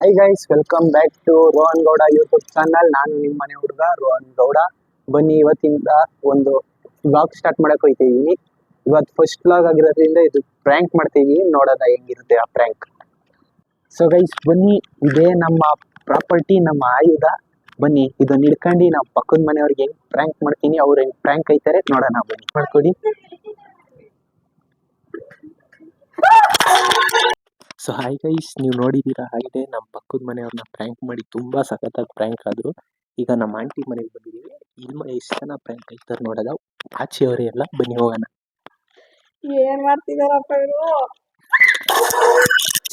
High guys, welcome back to Rohan Gowda YouTube channel. ನಾನು ನಿಮ್ಮ ಮನೆ ಹುಡುಗ ರೋಹನ್ ಗೌಡ. ಬನ್ನಿ, ಇವತ್ತಿಂದ ಒಂದು ವ್ಲಾಗ್ ಸ್ಟಾರ್ಟ್ ಮಾಡಕ್ ಹೋಗ್ತಿದೀನಿ. ಇವತ್ತು ಫಸ್ಟ್ ವ್ಲಾಗ್ ಆಗಿರೋದ್ರಿಂದ ಇದು ಪ್ರ್ಯಾಂಕ್ ಮಾಡ್ತೀವಿ, ನೋಡೋದ ಹೆಂಗಿರುತ್ತೆ ಆ ಪ್ರ್ಯಾಂಕ್. ಸೊ ಗೈಸ್ ಬನ್ನಿ, ಇದೇ ನಮ್ಮ ಪ್ರಾಪರ್ಟಿ, ನಮ್ಮ ಆಯುಧ. ಬನ್ನಿ ಇದನ್ನ ಹಿಡ್ಕೊಂಡು ನಾವು ಪಕ್ಕದ ಮನೆಯವ್ರಿಗೆ ಹೆಂಗ್ ಪ್ರ್ಯಾಂಕ್ ಮಾಡ್ತೀನಿ, ಅವ್ರು ಹೆಂಗ್ ಪ್ರ್ಯಾಂಕ್ ಐತಾರೆ ನೋಡೋಣ. ಬನ್ನಿ ಮಾಡ್ಕೊಡಿ. ಸೊ ಹಾಯ್ ಗೈಸ್, ನೀವು ನೋಡಿದ್ದೀರಾ ಹಾಗೆ ನಮ್ಮ ಪಕ್ಕದ ಮನೆಯವ್ರನ್ನ ಪ್ರ್ಯಾಂಕ್ ಮಾಡಿ ತುಂಬಾ ಸಖತ್ತಾಗಿ ಪ್ರ್ಯಾಂಕ್ ಆದ್ರು. ಈಗ ನಮ್ಮ ಆಂಟಿ ಮನೆಗೆ ಬಂದಿದ್ದೀವಿ. ಇಲ್ಲಿ ಎಷ್ಟು ಜನ ಪ್ರ್ಯಾಂಕ್ ಆಯ್ತಾರೆ ನೋಡೋದ. ಆಚೆಯವರೇ ಎಲ್ಲ, ಬನ್ನಿ ಹೋಗೋಣ. ಏನ್ ಮಾಡ್ತಿದಾರಪ್ಪ ಇವರು?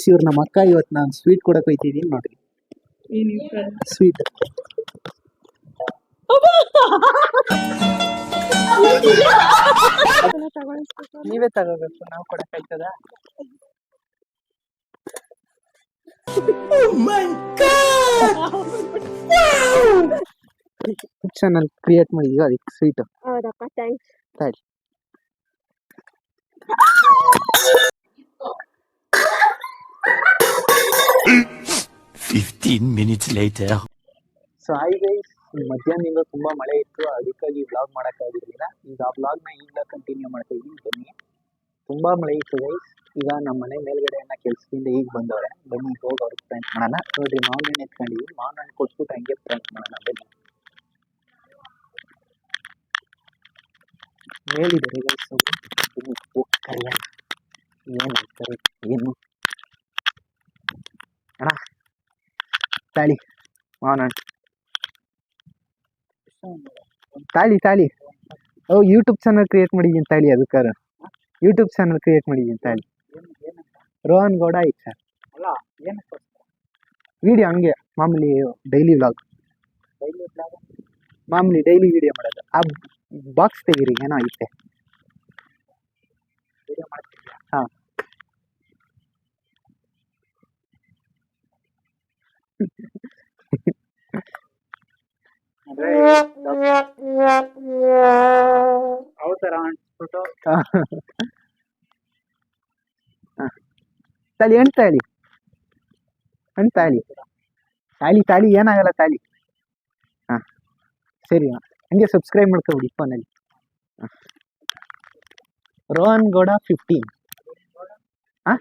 ಇವ್ರು ನಮ್ಮ ಅಕ್ಕ. ಇವತ್ತು ನಾನು ಸ್ವೀಟ್ ಕೊಡಕ್ ಹೋಗ್ತಿದ್ದೀನಿ ನೋಡ್ರಿ. ಸ್ವೀಟ್ ನೀವೇ ತಗೋಬೇಕು, ನಾವು ಕೊಡಕ್ ಆಯ್ತದ? ಚಾನಲ್ ಕ್ರಿಯೇಟ್ ಮಾಡಿದ್ವಿ, ಅದಕ್ಕೆ ಸ್ವೀಟ್. ಹೌದಪ್ಪ, ಥ್ಯಾಂಕ್ಸ್. ಸರಿ. ಸೊ ಹಾಯ್ ಗೈಸ್, ಮಧ್ಯಾಹ್ನದಿಂದ ತುಂಬಾ ಮಳೆ ಇತ್ತು, ಅದಕ್ಕಾಗಿ ವ್ಲಾಗ್ ಮಾಡಕ್ ಆಗಿರ್ಲಿಲ್ಲ. ಈಗ ಆ ವ್ಲಾಗ್ನ ಈಗ ಕಂಟಿನ್ಯೂ ಮಾಡ್ತಾ ಇದೀನಿ. ಬನ್ನಿ, ತುಂಬಾ ಮಳೆ ಇತ್ತು ಗೈಸ್. ಈಗ ನಮ್ಮ ಮನೆ ಮೇಲ್ಗಡೆಯನ್ನ ಕೆಲ್ಸದಿಂದ ಈಗ ಬಂದವ್ರೆ. ಬನ್ನಿ ಹೋಗಿ ಅವ್ರಿಗೆ ಪ್ರ್ಯಾಂಕ್ ಮಾಡೋಣ. ನೋಡ್ರಿ, ಮಾವಿನ ಹಣ್ಣು ಎತ್ಕೊಂಡಿವಿ, ಮಾವಿನ ಹಣ್ಣು ಕೊಟ್ಬಿಟ್ಟು ಹಂಗೆ ಪ್ರ್ಯಾಂಕ್ ಮಾಡೋಣ. ಬನ್ನಿ, ಹೇಳಿದ್ದಾರೆ ಗೈಸ್ ಅವರು. ಬನ್ನಿ ಹೋಗ್ತಾರೆ, ಏನು ಹೇಳ್ತಾರೆ ಏನು ಅಣ್ಣ. ತಾಳಿ ಮಾವಿನ ಹಣ್ಣು ತಾಳಿ ತಾಳಿ. ಯೂಟ್ಯೂಬ್ ಚಾನಲ್ ಕ್ರಿಯೇಟ್ ಮಾಡಿದ್ದೀನಿ ತಾಳಿ. ಅದಕ್ಕಾರ ಯೂಟ್ಯೂಬ್ ಚಾನಲ್ ಕ್ರಿಯೇಟ್ ಮಾಡಿದ್ದೀನಿ ತಾಳಿ. ರೋಹನ್ ಗೌಡ ಐತೆ ಸರ್. ವಿಡಿಯೋ ಹಂಗೆ ಮಾಮೂಲಿ ಡೈಲಿ ವ್ಲಾಗ್. ಮಾಮೂಲಿ ಡೈಲಿ ವಿಡಿಯೋ ಮಾಡೋದು. ಆ ಬಾಕ್ಸ್ ತೆಗೀರಿ, ಏನೋ ಐತೆ. ಹಾಂ, ತಾಳಿ ಹಣ್ಣು ತಾಳಿ ಹಣ್ಣು ತಾಳಿ ತಾಳಿ ತಾಳಿ ಏನಾಗಲ್ಲ ತಾಳಿ. ಹಾಂ ಸರಿ, ಹಂಗೆ ಸಬ್ಸ್ಕ್ರೈಬ್ ಮಾಡ್ಕೊಬಿಡಿ ಫೋನಲ್ಲಿ. ರೋಹನ್ ಗೌಡ 15. ಹಾಂ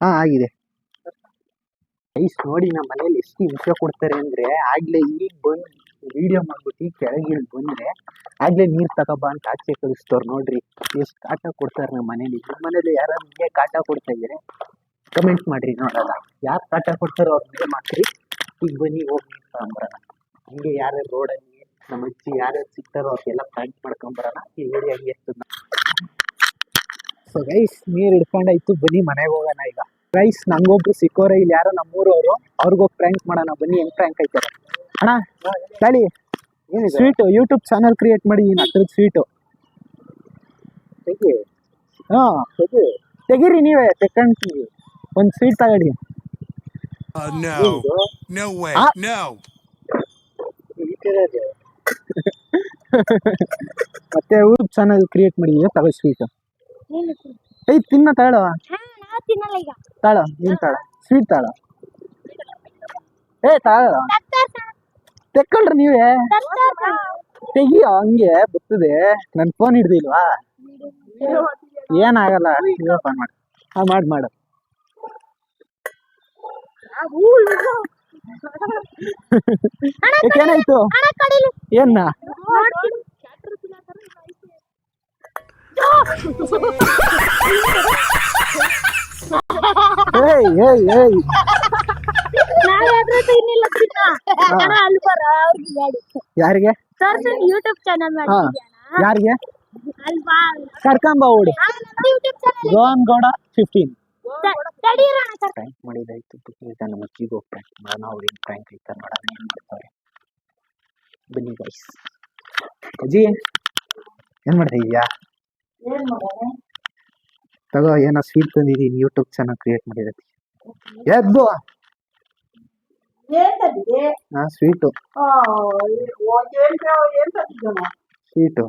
ಹಾಂ ಆಗಿದೆ ಗೈಸ್. ನೋಡಿ, ನಮ್ಮ ಮನೇಲಿ ಎಷ್ಟು ಹಿಂಸೆ ಕೊಡ್ತಾರೆ ಅಂದರೆ, ಆಗ್ಲೇ ಈಗ ಬಂದು ವಿಡಿಯೋ ಮಾಡ್ಬಿಟ್ಟು ಕೆಳಗಿಳಿ ಬಂದರೆ ಆಗ್ಲೇ ನೀರು ತಗೋಬಾ ಅಂತ ಆಚೆ ಕಳಿಸ್ತವ್ರು. ನೋಡ್ರಿ ಎಷ್ಟು ಕಾಟ ಕೊಡ್ತಾರೆ ನಮ್ಮ ಮನೇಲಿ. ನಿಮ್ಮ ಮನೇಲಿ ಯಾರು ಹಿಂಗೆ ಕಾಟ ಕೊಡ್ತಾ ಇದ್ದಾರೆ ಕಮೆಂಟ್ ಮಾಡ್ರಿ, ನೋಡೋಣ. ಯಾರು ಕಾಟ ಕೊಡ್ತಾರೋ ಅವ್ರ ಮೇಲೆ ಮಾಡ್ರಿ. ಈಗ ಬನ್ನಿ ಹೋಗಿ ನೀರು ತಗೊಂಬರೋಣ. ಹಂಗೆ ಯಾರ್ಯಾರು ರೋಡಲ್ಲಿ ನಮ್ಮ ಅಜ್ಜಿ ಯಾರ್ಯಾರು ಸಿಗ್ತಾರೋ ಅವ್ರಿಗೆಲ್ಲ ಪ್ರ್ಯಾಂಕ್ ಮಾಡ್ಕೊಂಬರೋಣ. ಈ ವಿಡಿಯೋ ಹಂಗೆ ಇರ್ತದೆ. ಸೊ ಗೈಸ್, ನೀರು ಹಿಡ್ಕೊಂಡಾಯ್ತು, ಬನ್ನಿ ಮನೆಗೆ ಹೋಗೋಣ ಈಗ. ಗೈಸ್, ನಂಗೊಬ್ರು ಸಿಕ್ಕೋರೆ ಇಲ್ಲಿ, ಯಾರೋ ನಮ್ಮೂರವರು. ಅವ್ರಿಗೋಗಿ ಪ್ರ್ಯಾಂಕ್ ಮಾಡೋಣ. ಬನ್ನಿ, ಹೆಂಗ್ ಪ್ರ್ಯಾಂಕ್ ಆಯ್ತಾರೆ. ಅಣ್ಣ ತಾಳಿ ಸ್ವೀಟು, ಯೂಟ್ಯೂಬ್ ಚಾನಲ್ ಕ್ರಿಯೇಟ್ ಮಾಡಿ ಹತ್ರದ ಸ್ವೀಟು. ಹಾಂ ತೆಗೀರಿ, ನೀವೇ ತೆಕ್ಕೊಂತೀವಿ. ಒಂದು ಸ್ವೀಟ್ ತಗೊಳ್ಳಿ. ಮತ್ತೆ ಯೂಟ್ಯೂಬ್ ಚಾನಲ್ ಕ್ರಿಯೇಟ್ ಮಾಡಿದೀವಿ, ತಗೋ ಸ್ವೀಟು. ಏಯ್ ತಿನ್ನ ತಾಳ ತಾಳ, ನೀನ್ ತಾಳ ಸ್ವೀಟ್ ತಾಳ. ಏ ತಾಳ ತೆಕ್ಕೊಳ್ರಿ ನೀವೇ. ತೆಗಿಯೋ, ಹಂಗೆ ಬರ್ತದೆ. ನನ್ನ ಫೋನ್ ಹಿಡ್ದಿಲ್ವಾ? ಏನಾಗಲ್ಲ, ಓಪನ್ ಮಾಡು. ಹಾಂ ಮಾಡು. ಏನಾಯ್ತು? ಏನ ಯಾರಿಗೆ? ಯೂಟ್ಯೂಬ್ ಚಾನಲ್ ಯಾರಿಗೆ ಕರ್ಕೊಂಬ ಓಡು. ರೋಹನ್ ಗೌಡ 15 ಪ್ರ್ಯಾಂಕ್ ಮಾಡಿದಾಯ್ತು. ಈಗ ನಮ್ಮ ಅಜ್ಜಿಗೆ ಹೋಗಿ ಪ್ರ್ಯಾಂಕ್ ಮಾಡೋಣ. ಅವ್ರು ಏನು ಪ್ರ್ಯಾಂಕ್ ಐತಾರೆ ನೋಡೋಣ, ಏನು ಮಾಡ್ತಾರೆ. ಬನ್ನಿ ಗೈಸ್. ಅಜ್ಜಿ ಏನು ಮಾಡ್ತಾ ಇದೀಯಾ? ತಗೋ, ಏನೋ ಸ್ವೀಟ್ ತಂದಿದ್ದೀನಿ, ಯೂಟ್ಯೂಬ್ ಚಾನಲ್ ಕ್ರಿಯೇಟ್ ಮಾಡಿರೋದು. ಎದ್ದು ಹಾಂ ಸ್ವೀಟು ಸ್ವೀಟು.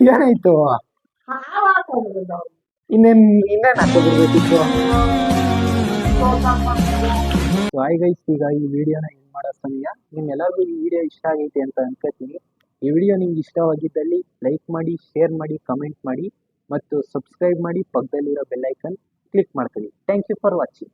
ಏನಾಯ್ತು? ಇನ್ನೇನು ಹಾಕೋದಿರ್ಬೇಕಿತ್ತು. ಹಾಯ್ ಗೈಸ್, ಈಗ ಈ ವಿಡಿಯೋನ ಏನು ಮಾಡೋ ಸಮಯ. ನಿಮ್ಮೆಲ್ಲರಿಗೂ ಈ ವಿಡಿಯೋ ಇಷ್ಟ ಆಗೈತೆ ಅಂತ ಅನ್ಕೋತೀನಿ. ಈ ವಿಡಿಯೋ ನಿಮ್ಗೆ ಇಷ್ಟವಾಗಿದ್ದಲ್ಲಿ ಲೈಕ್ ಮಾಡಿ, ಶೇರ್ ಮಾಡಿ, ಕಮೆಂಟ್ ಮಾಡಿ ಮತ್ತು ಸಬ್ಸ್ಕ್ರೈಬ್ ಮಾಡಿ. ಪಕ್ಕದಲ್ಲಿರೋ ಬೆಲ್ ಐಕನ್ ಕ್ಲಿಕ್ ಮಾಡ್ಕೊಳ್ಳಿ. Thank you for watching.